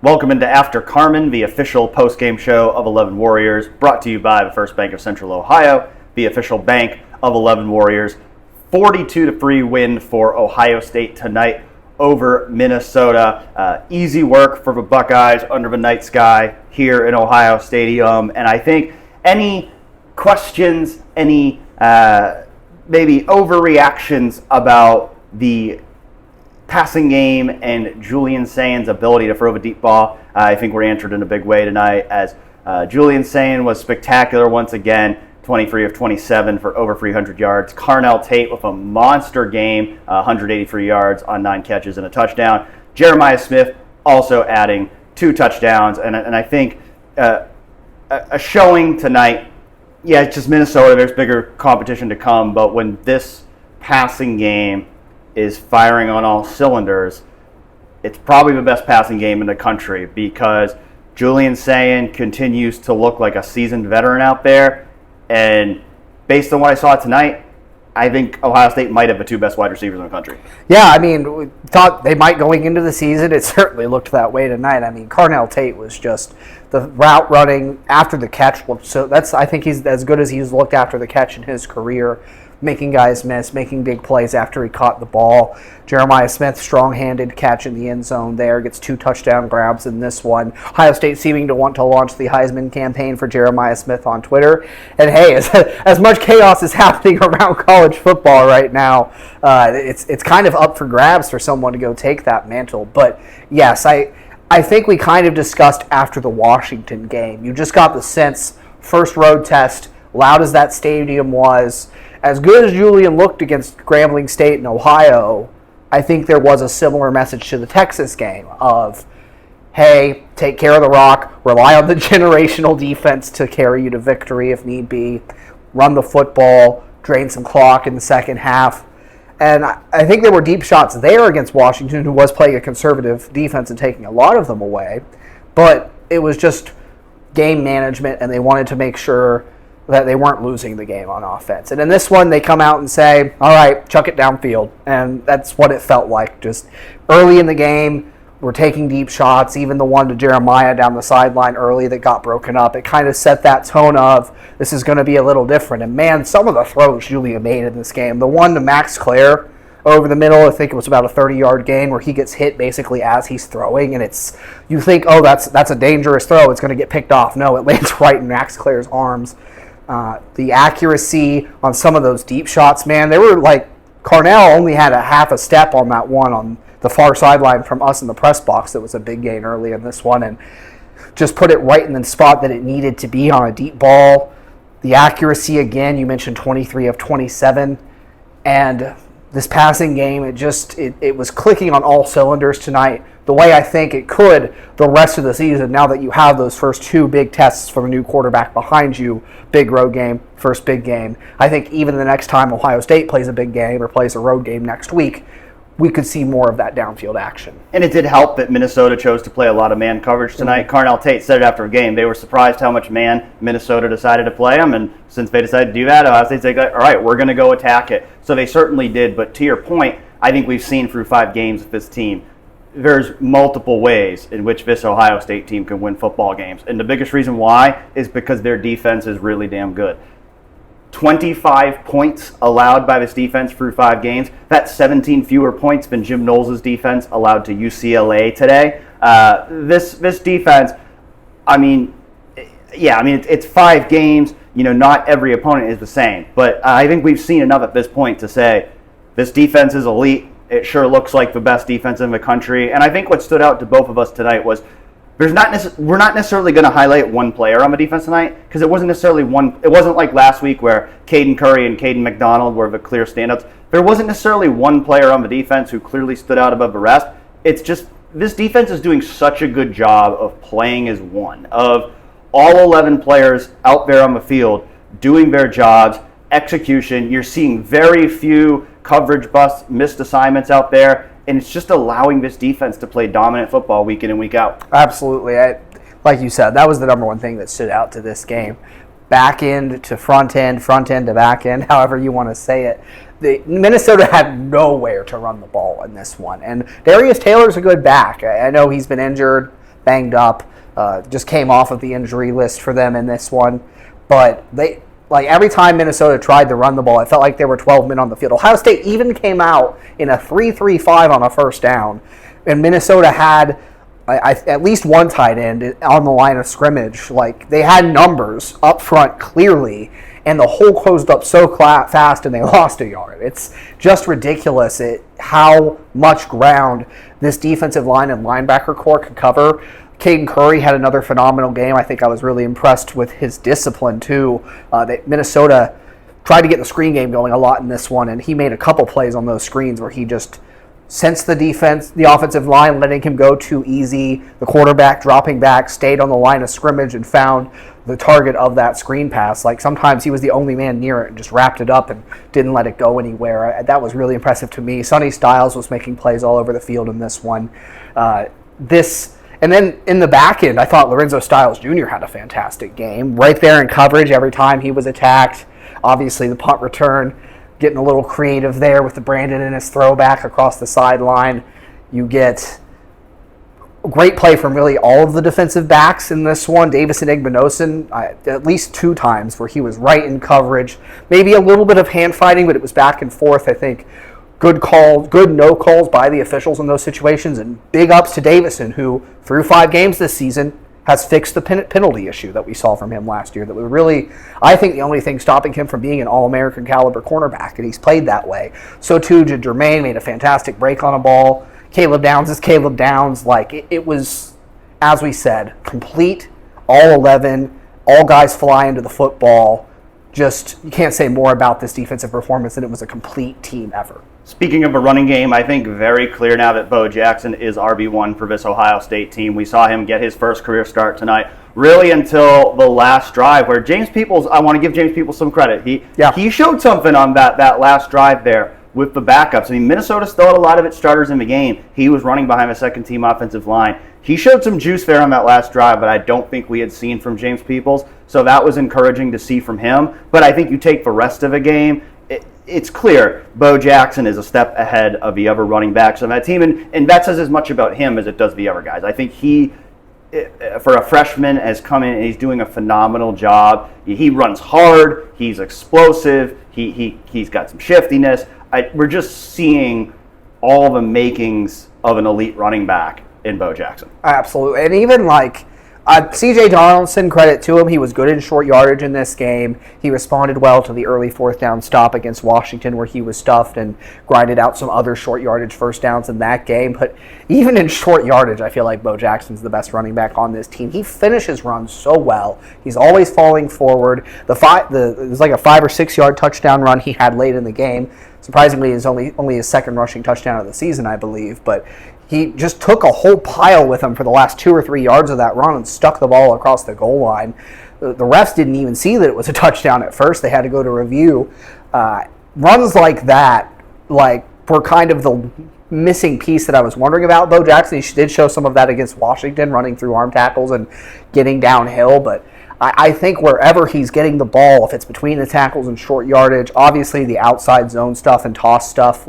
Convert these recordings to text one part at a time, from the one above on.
Welcome into After Carmen, the official post-game show of 11 Warriors, brought to you by the First Bank of Central Ohio, the official bank of 11 Warriors. 42-3 win for Ohio State tonight over Minnesota. Easy work for the Buckeyes under the night sky here in Ohio Stadium. And I think any questions, any maybe overreactions about the passing game and Julian Sayin's ability to throw a deep ball, I think were answered in a big way tonight, as Julian Sayin was spectacular once again, 23 of 27 for over 300 yards. Carnell Tate with a monster game, 183 yards on 9 catches and a touchdown. Jeremiah Smith also adding 2 touchdowns, and I think a showing tonight. Yeah, it's just Minnesota. There's bigger competition to come, but when this passing game is firing on all cylinders, it's probably the best passing game in the country because Julian Sayin continues to look like a seasoned veteran out there. And based on what I saw tonight, I think Ohio State might have the 2 best wide receivers in the country. Yeah, I mean, we thought they might going into the season. It certainly looked that way tonight. I mean, Carnell Tate was just the route running after the catch. So I think he's as good as he's looked after the catch in his career, making guys miss, making big plays after he caught the ball. Jeremiah Smith, strong-handed catch in the end zone there, gets 2 touchdown grabs in this one. Ohio State seeming to want to launch the Heisman campaign for Jeremiah Smith on Twitter. And hey, as much chaos is happening around college football right now, it's kind of up for grabs for someone to go take that mantle. But yes, I think we kind of discussed after the Washington game. You just got the sense, first road test, loud as that stadium was, as good as Julian looked against Grambling State in Ohio, I think there was a similar message to the Texas game of, hey, take care of the rock, rely on the generational defense to carry you to victory if need be, run the football, drain some clock in the second half. And I think there were deep shots there against Washington, who was playing a conservative defense and taking a lot of them away. But it was just game management, and they wanted to make sure that they weren't losing the game on offense. And in this one, they come out and say, all right, chuck it downfield. And that's what it felt like. Just early in the game, we're taking deep shots, even the one to Jeremiah down the sideline early that got broken up. It kind of set that tone of, this is going to be a little different. And man, some of the throws Julia made in this game. The one to Max Clare over the middle, I think it was about a 30-yard gain where he gets hit basically as he's throwing. And you think, oh, that's a dangerous throw. It's going to get picked off. No, it lands right in Max Clare's arms. The accuracy on some of those deep shots, man, they were like, Carnell only had a half a step on that one on the far sideline from us in the press box. That was a big gain early in this one, and just put it right in the spot that it needed to be on a deep ball. The accuracy, again, you mentioned 23 of 27, and this passing game, it was clicking on all cylinders tonight, the way I think it could the rest of the season, now that you have those first 2 big tests from a new quarterback behind you, big road game, first big game. I think even the next time Ohio State plays a big game or plays a road game next week, we could see more of that downfield action. And it did help that Minnesota chose to play a lot of man coverage tonight. Mm-hmm. Carnell Tate said it after a game. They were surprised how much man Minnesota decided to play them, and since they decided to do that, Ohio State said, all right, we're going to go attack it. So they certainly did, but to your point, I think we've seen through 5 games with this team, there's multiple ways in which this Ohio State team can win football games. And the biggest reason why is because their defense is really damn good. 25 points allowed by this defense through 5 games. That's 17 fewer points than Jim Knowles' defense allowed to UCLA today. This defense, it's 5 games. Not every opponent is the same. But I think we've seen enough at this point to say this defense is elite. It sure looks like the best defense in the country. And I think what stood out to both of us tonight was we're not necessarily going to highlight one player on the defense tonight because it wasn't necessarily one. It wasn't like last week where Caden Curry and Caden McDonald were the clear standouts. There wasn't necessarily one player on the defense who clearly stood out above the rest. It's just this defense is doing such a good job of playing as one, of all 11 players out there on the field doing their jobs, execution. You're seeing very few coverage busts, missed assignments out there, and it's just allowing this defense to play dominant football week in and week out. Absolutely. Like you said, that was the number one thing that stood out to this game. Back end to front end to back end, however you want to say it. Minnesota had nowhere to run the ball in this one. And Darius Taylor's a good back. I know he's been injured. banged up. Just came off of the injury list for them in this one. But they, like, every time Minnesota tried to run the ball, it felt like there were 12 men on the field. Ohio State even came out in a 3-3-5 on a first down. And Minnesota had at least one tight end on the line of scrimmage. Like, they had numbers up front clearly, and the hole closed up so fast and they lost a yard. It's just ridiculous how much ground this defensive line and linebacker core could cover. Caden Curry had another phenomenal game. I think I was really impressed with his discipline, too. Minnesota tried to get the screen game going a lot in this one, and he made a couple plays on those screens where he just sensed the offensive line letting him go too easy, the quarterback dropping back, stayed on the line of scrimmage and found the target of that screen pass. Like, sometimes he was the only man near it and just wrapped it up and didn't let it go anywhere. That was really impressive to me. Sonny Styles was making plays all over the field in this one. And then in the back end, I thought Lorenzo Styles Jr. had a fantastic game. Right there in coverage every time he was attacked. Obviously, the punt return, getting a little creative there with the Brandon and his throwback across the sideline. You get a great play from really all of the defensive backs in this one. Davison Igbinosun, at least 2 times where he was right in coverage. Maybe a little bit of hand fighting, but it was back and forth, I think. Good no calls by the officials in those situations, and big ups to Davison, who through 5 games this season has fixed the penalty issue that we saw from him last year. That was really, I think, the only thing stopping him from being an All-American caliber cornerback, and he's played that way. So too did Jermaine, made a fantastic break on a ball. Caleb Downs is Caleb Downs. Like, it was, as we said, complete, all 11, all guys fly into the football. Just, you can't say more about this defensive performance than it was a complete team effort. Speaking of a running game, I think very clear now that Bo Jackson is RB1 for this Ohio State team. We saw him get his first career start tonight, really until the last drive, where James Peoples, I want to give James Peoples some credit. He showed something on that last drive there with the backups. I mean, Minnesota still had a lot of its starters in the game. He was running behind a second-team offensive line. He showed some juice there on that last drive, but I don't think we had seen from James Peoples. So that was encouraging to see from him. But I think you take the rest of the game, it's clear Bo Jackson is a step ahead of the other running backs on that team, and that says as much about him as it does the other guys. I think he, for a freshman, has come in and he's doing a phenomenal job. He runs hard, he's explosive, he's got some shiftiness. We're just seeing all the makings of an elite running back in Bo Jackson. Absolutely, and even like C.J. Donaldson, credit to him. He was good in short yardage in this game. He responded well to the early 4th down stop against Washington where he was stuffed and grinded out some other short yardage first downs in that game. But even in short yardage, I feel like Bo Jackson's the best running back on this team. He finishes runs so well. He's always falling forward. It was like a 5 or 6 yard touchdown run he had late in the game. Surprisingly, it's only his second rushing touchdown of the season, I believe. But he just took a whole pile with him for the last 2 or 3 yards of that run and stuck the ball across the goal line. The refs didn't even see that it was a touchdown at first. They had to go to review. Runs like that, were kind of the missing piece that I was wondering about. Bo Jackson, he did show some of that against Washington, running through arm tackles and getting downhill. But I think wherever he's getting the ball, if it's between the tackles and short yardage, obviously the outside zone stuff and toss stuff,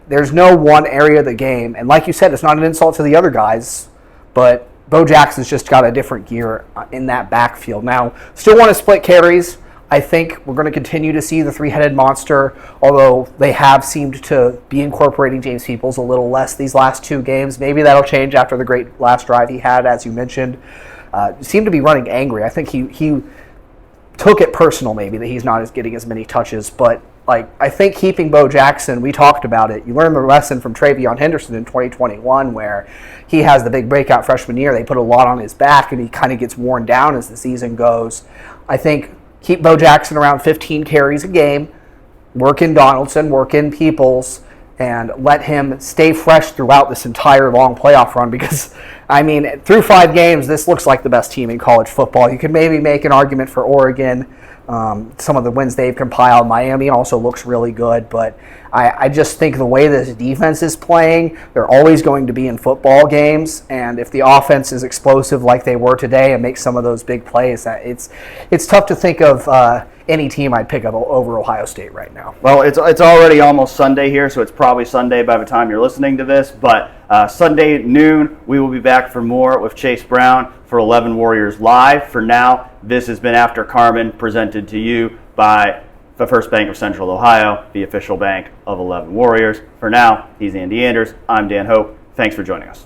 there's no one area of the game, and like you said, it's not an insult to the other guys, but Bo Jackson's just got a different gear in that backfield. Now, still want to split carries. I think we're going to continue to see the 3-headed monster, although they have seemed to be incorporating James Peoples a little less these last 2 games. Maybe that'll change after the great last drive he had, as you mentioned. Seemed to be running angry. I think he took it personal, maybe, that he's not getting as many touches, but I think keeping Bo Jackson, we talked about it. You learned the lesson from Travion Henderson in 2021 where he has the big breakout freshman year. They put a lot on his back, and he kind of gets worn down as the season goes. I think keep Bo Jackson around 15 carries a game, work in Donaldson, work in Peoples, and let him stay fresh throughout this entire long playoff run because, through 5 games, this looks like the best team in college football. You could maybe make an argument for Oregon. Some of the wins they've compiled. Miami also looks really good, but I just think the way this defense is playing, they're always going to be in football games, and if the offense is explosive like they were today and makes some of those big plays, it's tough to think of any team I'd pick up over Ohio State right now. Well, it's already almost Sunday here, so it's probably Sunday by the time you're listening to this. But Sunday at noon, we will be back for more with Chase Brown for 11 Warriors Live. For now, this has been After Carmen, presented to you by the First Bank of Central Ohio, the official bank of 11 Warriors. For now, he's Andy Anders. I'm Dan Hope. Thanks for joining us.